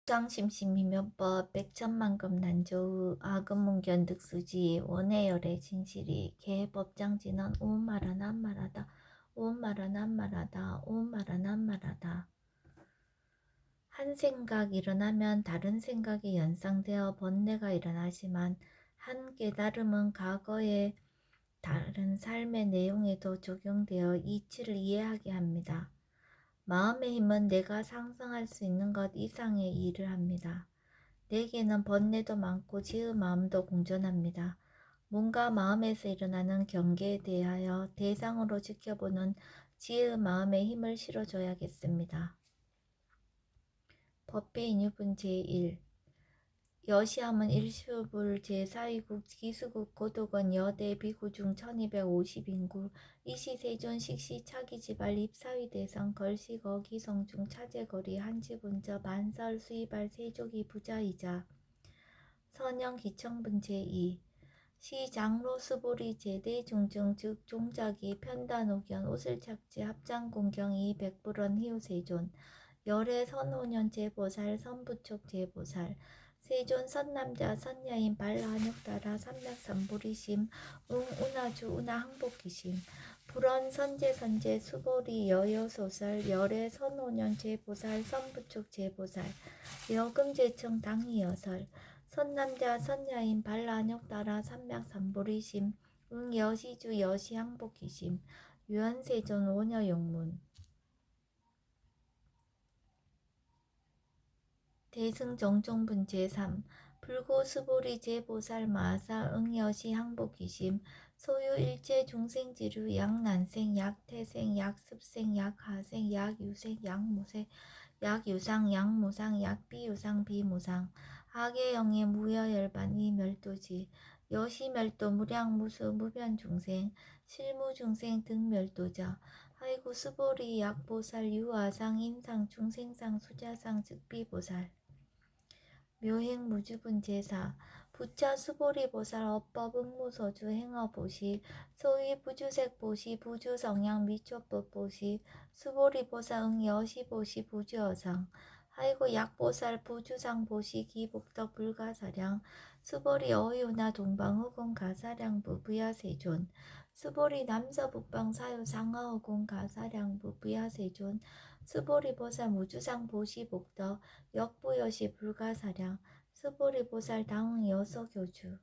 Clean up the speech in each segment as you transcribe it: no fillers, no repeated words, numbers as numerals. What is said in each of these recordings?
장심심이면법 백천만금 난조의 아금문견 득수지 원해열의 진실이 개법장진언 오운말하 난말하다 오운말하 난말하다 오운말하 난말하다. 한 생각 일어나면 다른 생각이 연상되어 번뇌가 일어나지만 한 깨달음은 과거의 다른 삶의 내용에도 적용되어 이치를 이해하게 합니다. 마음의 힘은 내가 상상할 수 있는 것 이상의 일을 합니다. 내게는 번뇌도 많고 지의 마음도 공존합니다. 뭔가 마음에서 일어나는 경계에 대하여 대상으로 지켜보는 지의 마음에 힘을 실어줘야겠습니다. 법배인유분 제1 여시함은 일시불 제4위국 기수국 고독원 여대 비구중 1250인구 이시세존 식시 차기지발 입사위대성 걸시 거기성중 차제거리 한지분저 만설 수이발 세족이 부자이자 선영 기청분 제2 시장로 수보리 제대 중증 즉 종자기 편단오견 옷을착지 합장공경이 백불원 희우세존 열애 선오년 제보살 선부촉 제보살 세존 선남자 선야인 발한욕따라 삼맥삼보리심 응운하주 운하항복기심 불원 선제선제 수보리 여여소설 열애 선오년 제보살 선부촉 제보살 여금제청 당이여설 선남자 선야인 발한욕따라 삼맥삼보리심 응여시주 여시항복기심 유연세존 원여용문 대승정종분 제3 불고수보리 제보살 마사 응여시 항복기심 소유일체 중생지류 약난생 약태생 약습생 약하생 약유생 약무생 약유상 약무상 약비유상 비무상 악의영의 무여열반이 멸도지 여시멸도 무량무수 무변중생 실무중생 등 멸도자 아이고 수보리 약보살 유아상 인상 중생상 수자상 즉비보살 묘행무주분 제사 부처 수보리보살 업법응무소주 행어보시 소위부주색보시 부주성양 미초법보시 수보리보살 응여시보시 부주어상 아이고 약보살 부주상보시 기복덕 불가사량 수보리 어유나 동방후공 가사량부 부야세존 수보리 남서북방 사유상하후공 가사량부 부야세존 수보리보살 무주상보시 복덕 역부여시 불가사량 수보리보살 당응 여서교주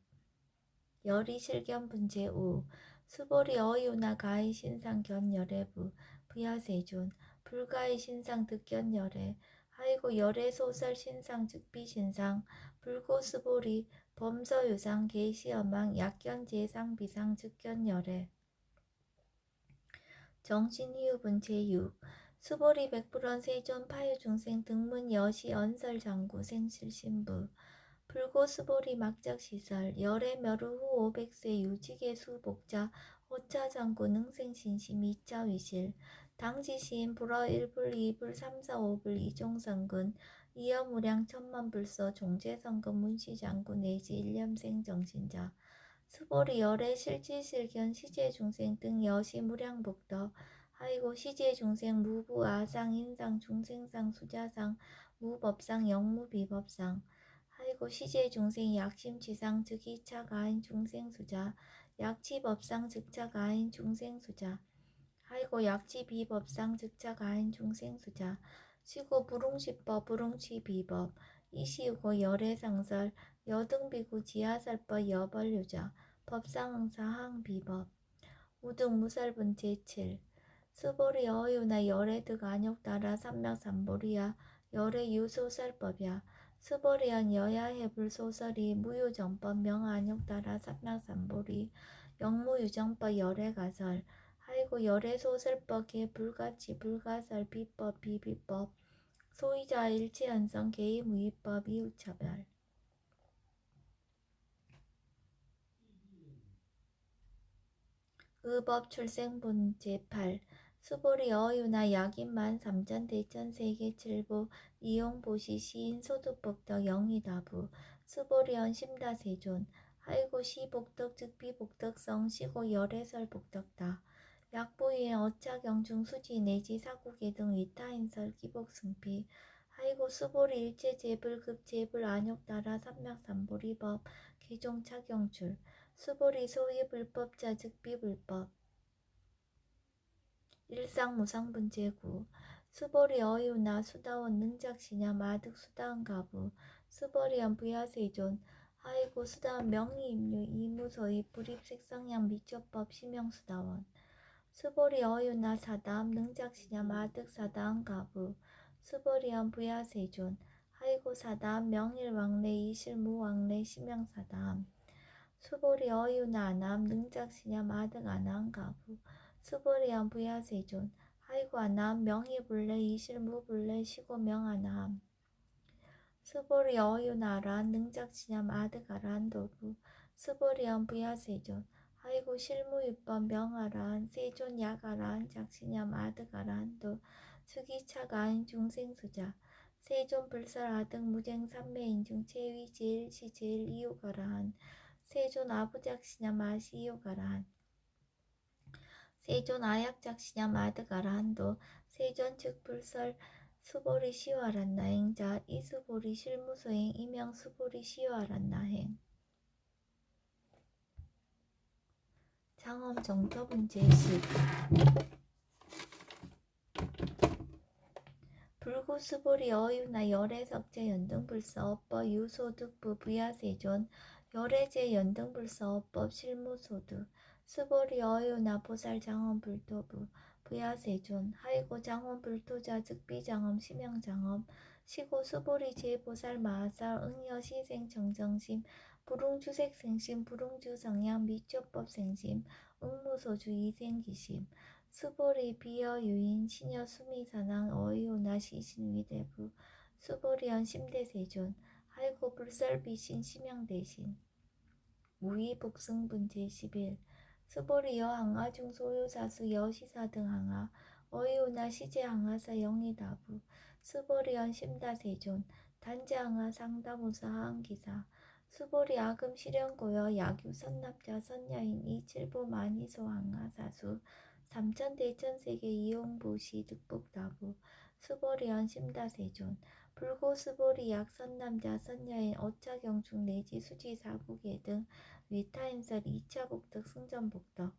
열이실견분 제5 수보리 어유나 가히 신상 견열애부 부야세존 불가히 신상 득견열애 하이고 열애 소설 신상 즉비신상 불고수보리 범서유상 계시어망 약견 제상 비상 즉견열애 정신희우분 제6 수보리 백불원 세존 파유중생 등문 여시 언설장구 생실신부 불고수보리 막작시설 열애 멸후 후 500세 유직의 수복자 호차장구 능생신심 2차 위실 당지시인 불어 1불 2불 3사 5불 이종성근 이어무량 천만불서 종제성근 문시장구 내지 일념생 정신자 수보리 열애 실지실견 시제중생 등 여시 무량복덕 하이고 시제중생 무부 아상 인상 중생상 수자상 무법상 영무비법상 하이고 시제중생 약심치상 즉 2차 가인 중생수자 약치법상 즉차 가인 중생수자 하이고 약치비법상 즉차 가인 중생수자 시고 불웅시법 불웅치비법 이시우고 열애상설 여등비구 지하살법 여벌유자 법상응사 항비법 우등무살분 제7 수보리 어유나 열애득 안욕따라 삼맥삼보리야 열애유소설법이야 수보리한 여야해불소설이 무유정법 명안욕따라 삼맥삼보리 영무유정법 열애가설 하이고 열애소설법 개불가치 불가설 비법 비비법 소위자 일체연성 개의무위법 이웃차별 의법 출생분 제8 수보리 어유나 약인만 삼전 대천 세계 칠부 이용보시 시인 소득복덕 영의다부 수보리언 심다세존 하이고 시복덕 즉비복덕성 시고 열애설 복덕다 약보위의 어차경중 수지 내지 사국의 등 위타인설 기복승피 하이고 수보리 일제 재불 급 재불 안욕 따라 삼맥삼보리법 개종 착용줄 수보리 소위 불법자 즉 비불법 일상무상분제구 수보리 어유나 수다원 능작시냐 마득 수다원 가부 수보리언 부야세존 하이고 수다원 명의임류 이무소의 불입색성량 미처법 시명수다원 수보리 어유나 사담 능작시냐 마득 사다원 가부 수보리언 부야세존 하이고 사담 명일왕래 이실무왕래 시명사담 수보리 어유나 아남 능작시냐 마득 아남 가부 수보리안 부야세존 하이고 아남 명의불래 이실무불래 시고명아남 수보리 어유나란 능작시냐 마득 아란 도부 수보리안 부야세존 하이고 실무유법 명아란 세존 약아란 작시냐 마득 아란도 수기차가인 중생수자 세존 불설아등 무쟁 삼매인중 체위 제일 시제일 이유가라한 세존 아부작시냐 마시 이유가라한 세존 아약작시냐 마득아라한도 세존 즉 불설 수보리 시와란나행자 이수보리 실무소행 이명 수보리 시와란나행 장엄 정터분 제시 불구 수보리 어유나 열애석제 연등불서 업법 유소득부 부야세존 열애제 연등불서 업법 실무소득 수보리 어유나 보살 장엄 불토부 부야세존 하이고 장엄 불토자 즉비장엄 시명장엄 시고 수보리 제보살 마하살 응여 시생 정정심 불웅주색생심 불웅주성양 미초법생심 응무소주 이생기심 수보리 비여 유인 시녀 수미사낭 어이오나 시신위대부 수보리언 심대세존 하이고 불설비신 심양대신 무의복승분 제11 수보리여 항하중 소유사수 여시사 등 항하 어이오나 시제 항하사 영의다부 수보리언 심다세존 단지 항하 상다무사 하항기사 수보리 아금 실현고여 야규 선납자 선여인 이칠보 만이소 항하사수 삼천대천세계 이용부시 득복다부 수보리언 심다세존 불고 수보리 약선남자 선여인 어차경중 내지 수지사국계 등 위타인설 2차 복덕 승전복덕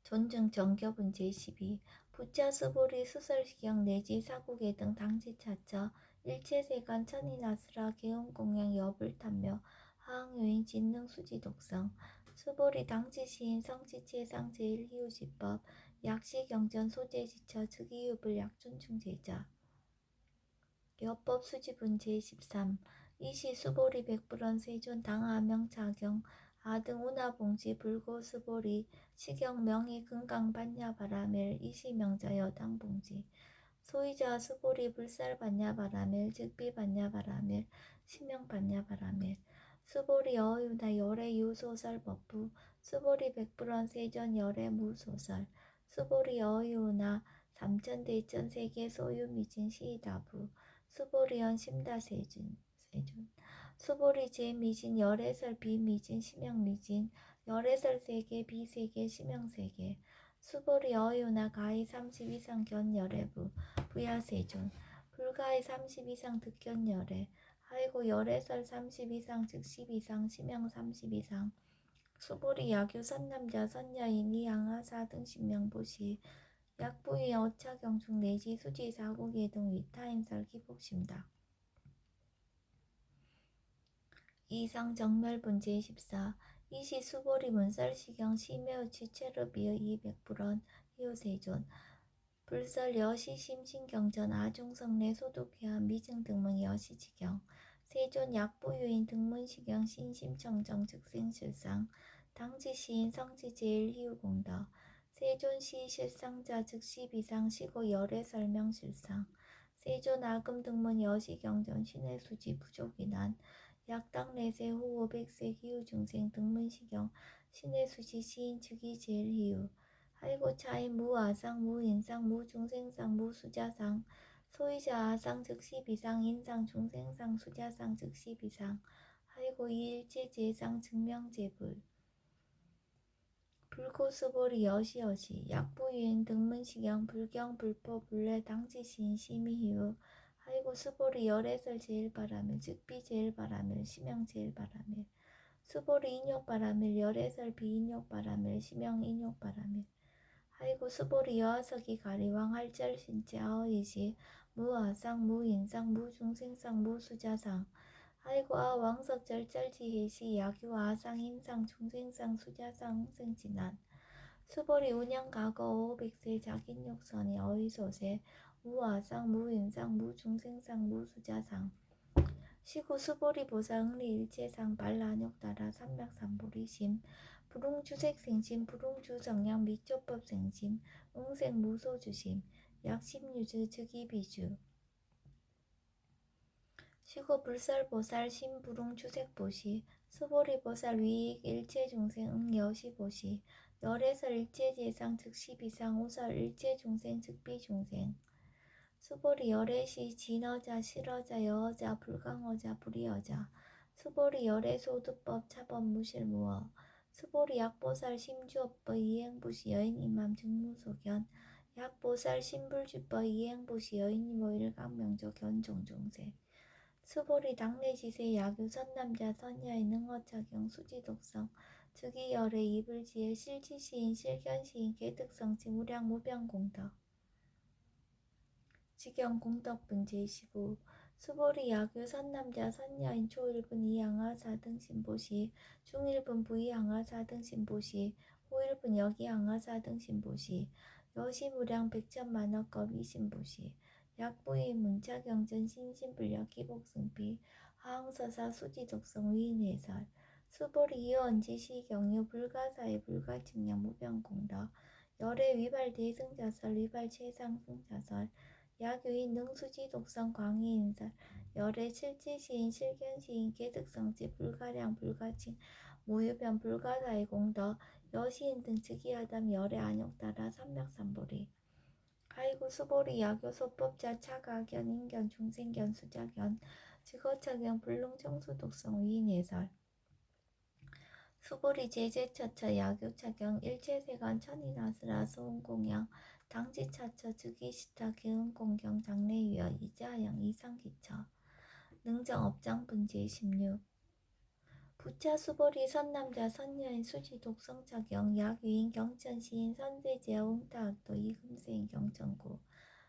존중 정교분 제12 부차 수보리 수설시경 내지 사국계 등 당지차처 일체세간 천인아스라 개운공양 여불탐묘 하항요인 진능수지독성 수보리 당지시인 성지체상 제1희우지법 약시경전 소재지처 즉이유불 약존충제자 여법 수지분 제13 이시 수보리 백불원 세존 당하명차경 아등 운하봉지 불고 수보리 시경 명의 금강 반야바라멜 이시명자 여당봉지 소이자 수보리 불살 반야바라멜 즉비 반야바라멜 시명 반야바라멜 수보리 어유나 열애 유소설 법부 수보리 백불원 세전 열애 무소설 수보리 어유나 삼천대천 세계 소유미진 시다부 수보리언 심다세준 수보리 제미진 열애설 비미진 시명미진 열애설 세계 비세계 시명세계 수보리 어유나 가히 30 이상 견열애부 부야세존 불가히 30 이상 득견열애 하이고 열애설 30 이상 즉 10 이상 시명 30 이상 수보리 야규 선남자 선여인 이항하사 등 신명보시 약부위 어차경중 내지 수지 사국계 등 위타인설 기복심다 이상 정멸분 제14 이시 수보리 문설시경 시매우 지체르비어 200불원 희우세존 불설 여시 심신경전 아중성내 소독회한 미증 등문 여시지경 세존 약부유인 등문시경 신심청정 즉생실상 당지시인 성지제일 희우공덕 세존시 실상자 즉시 비상 시고 열애 설명실상 세존 아금 등문 여시경전 신의수지 부족이난 약당 내세 후 500세 희우중생 등문시경 신의수지 시인 즉이 제일 희우 하이고 차인 무아상 무인상 무중생상 무수자상 소이자 아상 즉시 비상 인상 중생상 수자상 즉시 비상 하이고 이일체 제상 증명제불 불고수보리 여시여시 약부유인 등문식영 불경 불법 불례 당지시인 심의희우 하이고 수보리 열애설 제일바라밀 즉비 제일바라밀 심영 제일바라밀 수보리 인욕바라밀 열애설 비인욕바라밀 심영 인욕바라밀 하이고 수보리 여하석이 가리왕 할절신체 아어이시 무아상 무인상 무중생상 무수자상 하이고 아왕석 절절지혜시 야규 아상 인상 중생상 수자상 흥생진한 수보리 운영가거 오백세 자긴욕선이 어휘소세 무아상 무인상 무중생상 무수자상 시구 수보리 보사 응리일체상 발라욕따라 삼맥삼보리심 불웅주색생심 불웅주정량 미조법생심 응생무소주심 약심유주 즉이비주 시고 불설보살 심불웅주색보시 수보리보살 위익 일체중생 응여시보시 열애설 일체재상 즉시비상 우설 일체중생 즉비중생 수보리 열애시 진어자 실어자 여어자 불강어자 불이어자 수보리 열애소두법 차법 무실무어 수보리 약보살 심주업법 이행부시 여인임함 증무소견 약보살 심불주법 이행부시 여인이모 일강명조 견종종세 수보리 당내지세 야규 선남자 선여의 능어착용 수지독성 즉이열의 이불지혜 실지시인 실견시인 개득성치 무량무병공덕 직영공덕분 제15 수보리 야규 선남자 선여인 초일분 이양하사 등신보시 중일분 부이양하사 등신보시 호일분 여기양하사 등신보시 여시무량 백천만억겁 이신보시 약부의 문차경전 신신불력 기복승비 하항서사 수지독성 위인해설 수보리 이어언지시 경유 불가사의 불가측량 무병공덕 열의 위발 대승자설 위발 최상승자설 야규인 능수지 독성 광희인설 열의 실지시인 실견시인 개득성지 불가량 불가칭 무유변 불가사의 공덕 여시인 등 즉위하담 열의 안욕따라 삼맥삼보리 하이구 수보리 야교 소법자 차가견 인견 중생견 수자견 직어차견 불능청수독성 위인예설 수보리 제제처처 야교차경 일체세관 천인아스라 소은공양 당지차처 즉위시타 개은공경 장래유여 이자양 이상기처 능정업장분 제16 부차 수보리 선남자 선여인 수지 독성차경 약위인 경천시인 선세제어 웅타악도 이금세인 경천구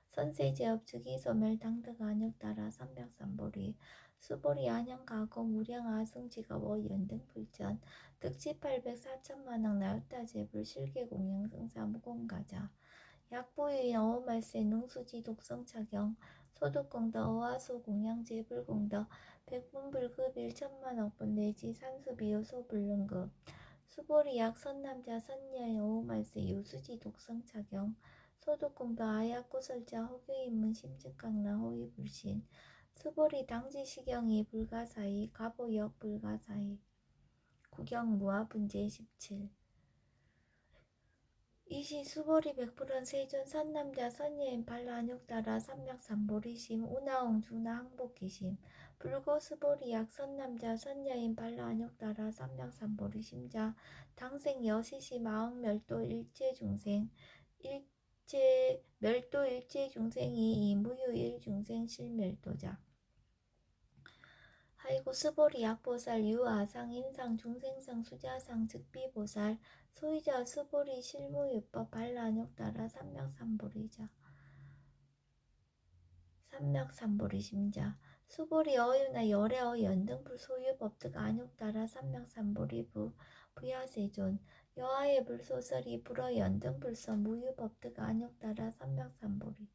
선세제업 즉위소멸 당득 안욕따라 삼백삼보리 수보리 안양가고 무량 아승지가워 연등불전 득지 800 4천만억 나였다제불 실계공양 승사 무공가자 약부유인 어오말세 능수지 독성차경 소득공덕 어화소 공양제불공덕 백분불급 1천만억분 내지 산수비유 소불능급 수보리 약 선남자 선녀의 어오말세 유수지 독성차경 소득공덕 아약구설자 호교인문 심즉강나 호위불신 수보리 당지시경이 불가사의 가보역 불가사의 구경무화분제 17 이시 수보리 백불원 세존 선남자 선예인 발라안욕따라 삼맥삼보리심 우나옹 주나 항복기심 불고 수보리 약 선남자 선여인 발라안욕따라 삼맥삼보리심자 당생 여시시 마왕멸도 일체중생 멸도 일체중생이 이무유 일중생 실멸도자 하이고 수보리 약보살 유아상 인상 중생상 수자상 즉비보살 소이자 수보리 실무유법 발라안욕따라 삼맥삼보리자 삼맥삼보리심자 수보리 어유나 열애어 연등불 소유법득 안욕따라 삼맥삼보리부 부야세존 여하의 불소설이 불어 연등불서 무유법득 안욕따라 삼맥삼보리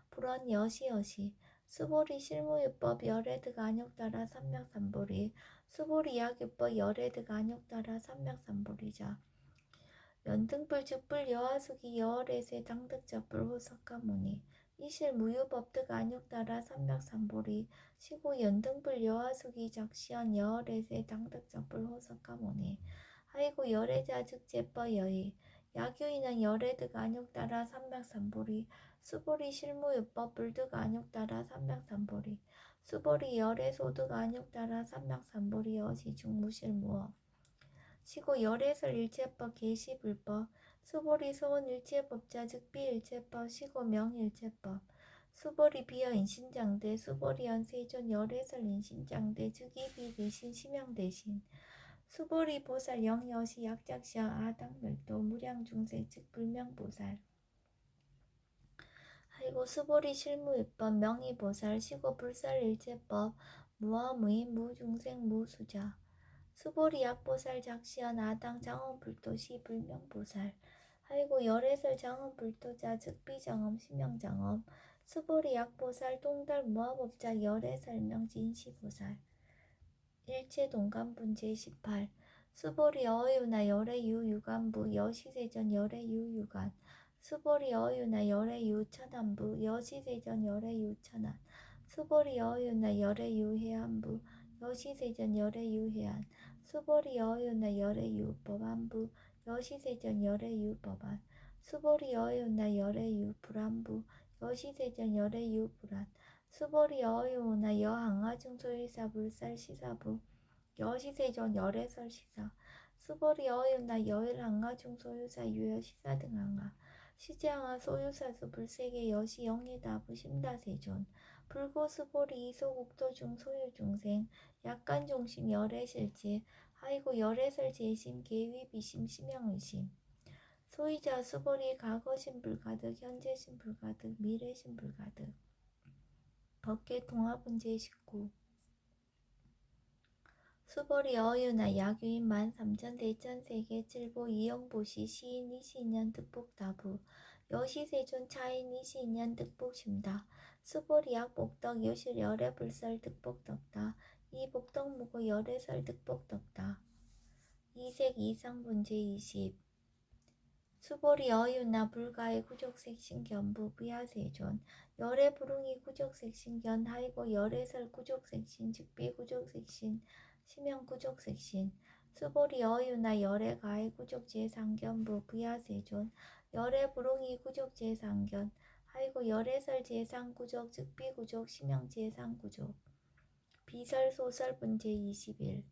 불원 여시여시 수보리 실무유법 열애득 안욕따라 삼맥삼보리 수보리 약유법 열애득 안욕따라 삼맥삼보리자 연등불 즉불 여하수기 여월애세 당득적불 호석가모니 이실 무유법득 안욕따라 삼맥삼보리 시고 연등불 여하수기 작시연 여월애세 당득적불 호석가모니 하이고 열애자 즉제법 여의 야규인은 열애득 안욕따라 삼맥삼보리 수보리 실무유법 불득 안욕따라 삼맥삼보리 수보리 열애소득 안욕따라 삼맥삼보리 여시 중무실무어 시고 열애설 일체법 계시불법 수보리 소원 일체법자 즉비일체법 시고 명일체법 수보리 비어 인신장대 수보리연 세존 열애설 인신장대 즉이비 대신 심양 대신 수보리 보살 영여시 약작시어 아당멸도 무량중생 즉 불명보살 하이고 수보리 실무일법 명의보살 시고 불살일체법 무어무인 무중생 무수자 수보리 약보살 작시연 아당 장엄불도시 불명보살 하이고 열애설 장엄불도자 즉비장엄 심영장엄 수보리 약보살 동달 무아법자 열애설명 진시보살 일체동간분 제18 수보리 어유나 열애유 유간부 여시세전 열애유 유간 수보리 어유나 열애유 천안부 여시세전 열애유 천안 수보리 어유나 열애유 해안부 여시세전 열애유 해안 수보리 어유나 열애유 법안부 여시세전 열애유 법안 수보리 어유나 열애유 불안부 여시세전 열애유 불안 수보리 어유나 여항아중 소일사 불살 시사부 여시세전 열애설 시사 수보리 어유나 여일항아중 소유사 유여 시사 등항아 시제항아 소유사수 불세계 여시 영예다부 심다세존 불고 수보리 이소국도중 소유중생 약간종심 열애실제 하이고 열애설 제심 계위 비심 심양의심 소이자 수보리 과거심 불가득 현재심 불가득 미래심 불가득 법계 통합은 제19 수보리 어유나 야규인 13,000 대천세계 칠보 이영보시 시인 이시년 득복다부 여시세존 차인 이시년 득복심다 수보리 약복덕 여실 열애불설 득복덕다 이복덕무고 열애설 득복덕다 이색 이상분 제20 수보리 어유나 불가의 구족색신견부 비하세존 열애 불웅이 구족색신견 하이고 열애설 구족색신 즉비 구족색신 심형 구족색신 수보리 어유나 열애 가의 구족제상견부 비하세존 열애 불웅이 구족제상견 하이고 열애설 제상구족 즉비 구족 심형 제상구족 비설 소설 분제 21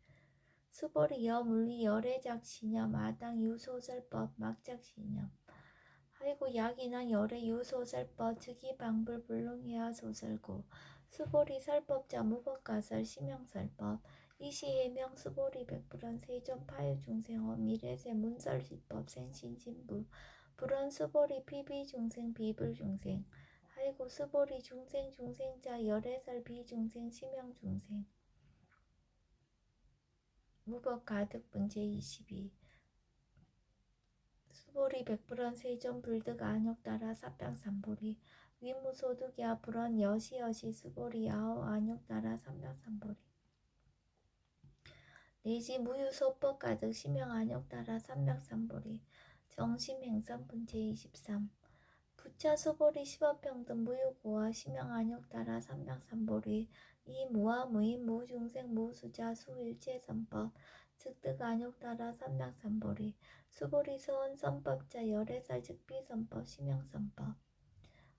수보리 여물리 열애작시념 아당 유소설법 막작시념 하이고 약이나 열애 유소설법 즉이방불 불능해야 소설고 수보리 설법자 무법가설 심형설법 이시해명 수보리 백불원 세존 파유중생어 미래세 문설시법 생신진부 불원 수보리 피비중생 비불중생 하이고 수보리 중생자 열애설 비중생 심형중생 무법 가득 분제 22 수보리 백불원 세존 불득 안욕 따라 삽병삼보리 위무소득야 불원 여시여시 수보리 야호 안욕 따라 삼명삼보리 내지 무유소법 가득 심형 안욕 따라 삼명삼보리 정심행선 분제 23 부차 수보리 십업평등 무유고와 심형 안욕 따라 삼명삼보리 이 무아 무인 무중생 무수자 수일체선법 즉득 안욕 따라 삼명삼보리 수보리 서원 선법자 열애살 즉비선법 심형선법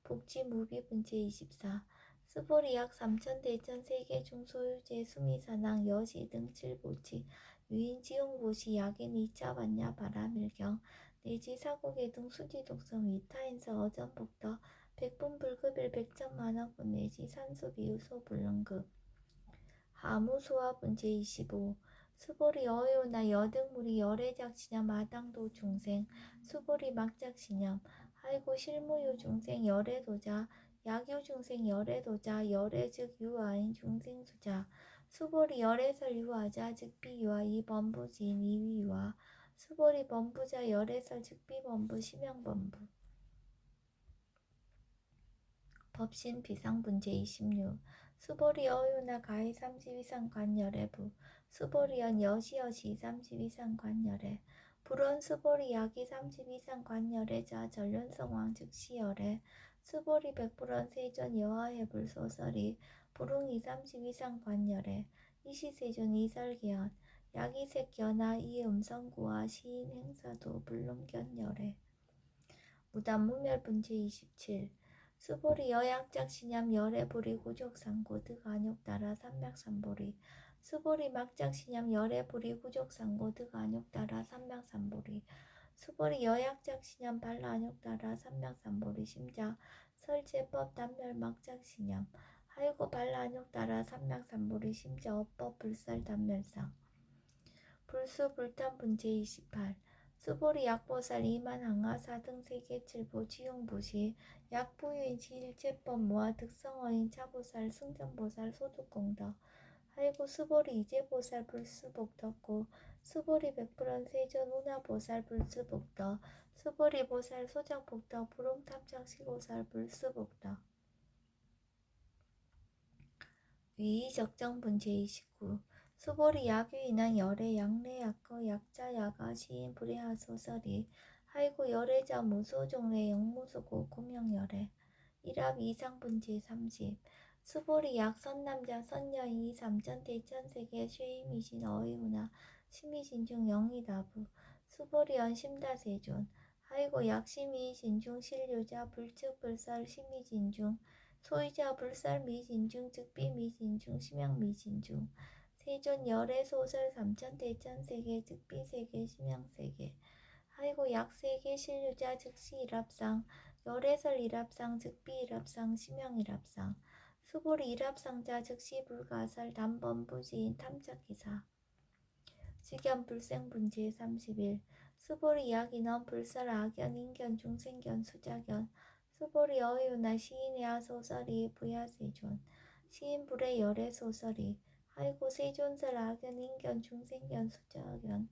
복지 무비 분제 24 수보리 약 3천 대천 세계 중소유제 수미사낭 여시 등 칠보치 유인 지용고시 약인 2차 반야 바라밀경 내지 사고계 등 수지독성 위타인서 어전복더 백분불급일 백천만억분 내지 산수비유소 불능급 하무소화 분제 25 수보리 어요나 여등무리 열애작시념 마당도 중생 수보리 막작시념 하이고 실무유 중생 열애도자 약유 중생 열애도자 열애 즉 유아인 중생수자 수보리 열애설 유아자 즉비 유아 이범부지인 이위 유아 수보리 범부자 열애설 즉비 범부 심형 범부 법신 비상분제 26 수보리 어유나 가히 30이상 관열애부 수보리연 여시여시 30이상 관열애 불원 수보리 약이 30이상 관열애자 전륜성왕 즉시열애 수보리 백불원 세존 여하해불 소설이 불웅이 30이상 관열애 이시세존 이설계연 약이색견하 이음성구와 시인 행사도 불능견열애 무단무멸분제 27 수보리 여약작시념 열애보리 구족상고 득안욕 따라 삼맥삼보리 수보리 막작신ям 열애불이 구족상고 득안욕따라 삼명삼보리 수보리 여약작신ям 발라안욕따라 삼명삼보리 심자 설제법 단멸 막작신ям 하이고 발라안욕따라 삼명삼보리 심자 어법 불설 단멸상 불수 불탄분 제28 수보리 약보살 이만항하 사등 세계칠보 지용부시 약부유인 지일제법 모아 득성어인 차보살 승전보살 소득공덕 하이고 수보리 이제보살 불수복덕고 수보리 백불원 세존 운하보살 불수복덕 수보리 보살 소작복덕 부롱탐정시고살 불수복덕 위의적정분 제29 수보리 야규인한 열애 양례 약거 약자 야가 시인 불의하 소설이 하이고 열애자 무소종례 영무수고 고명열애 일합 이상분 제30 수보리 약 선남자 선녀이 삼천 대천세계 쉐이미신 어이우나 심의신중 영이다부 수보리 연심다세존 하이고 약심이신중 신류자 불측불설 심의진중 소이자 불설 미진중 즉비 미진중 심양 미진중 세존 열애 소설 삼천 대천세계 즉비세계 심양세계 하이고 약세계 신류자 즉시 일합상 열애설 일합상 즉비 일합상 심양 일합상 수보리 일합상자 즉시 불가설 단번부지인 탐착기사 직연 불생분 제31 수보리 약인원 불설 악연 인견 중생견 수작연 수보리 어유나 시인의 하소설이 부야세존 시인 불의 열애 소설이 하이고 세존설 악연 인견 중생견 수작연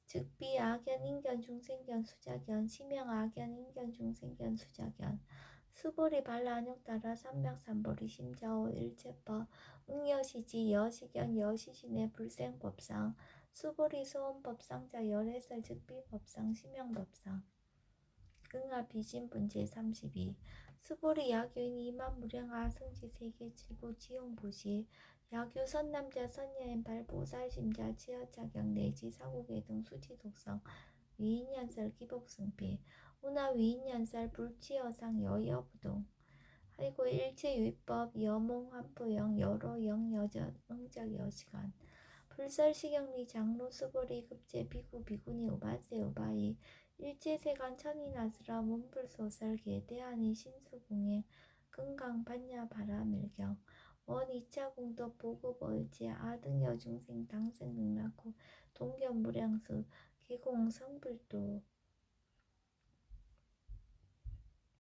즉비 악연 인견 중생견 수작연 심양 악연 인견 중생견 수작연 수보리 발라안욕따라 삼명삼보리 심자오 일체법 응여시지 여시견 여시신의 불생법상 수보리 소원법상자 열애설 즉비법상 심양법상 응하 비신분 제32 수보리 야규인 이만무량하 승지 세계칠보 지용부시 야규 선남자 선녀인 발보살심자 치여자경 내지 사고계 등 수지독성 위인연설 기복승비 운하 위인연설 불치여상 여여부동 하이고 일체유법 여몽 환부영 여로 영여전 응적 여시간 불설시경리 장로 수보리 급제 비구 비구니 우바세 우바이 일제세간 천인아스라 문불소설계 대한이 신수궁에 금강 반야 바라밀경 원 2차 공덕 보급 얼제 아등여 중생 당생 능락고 동견 무량수 개공 성불도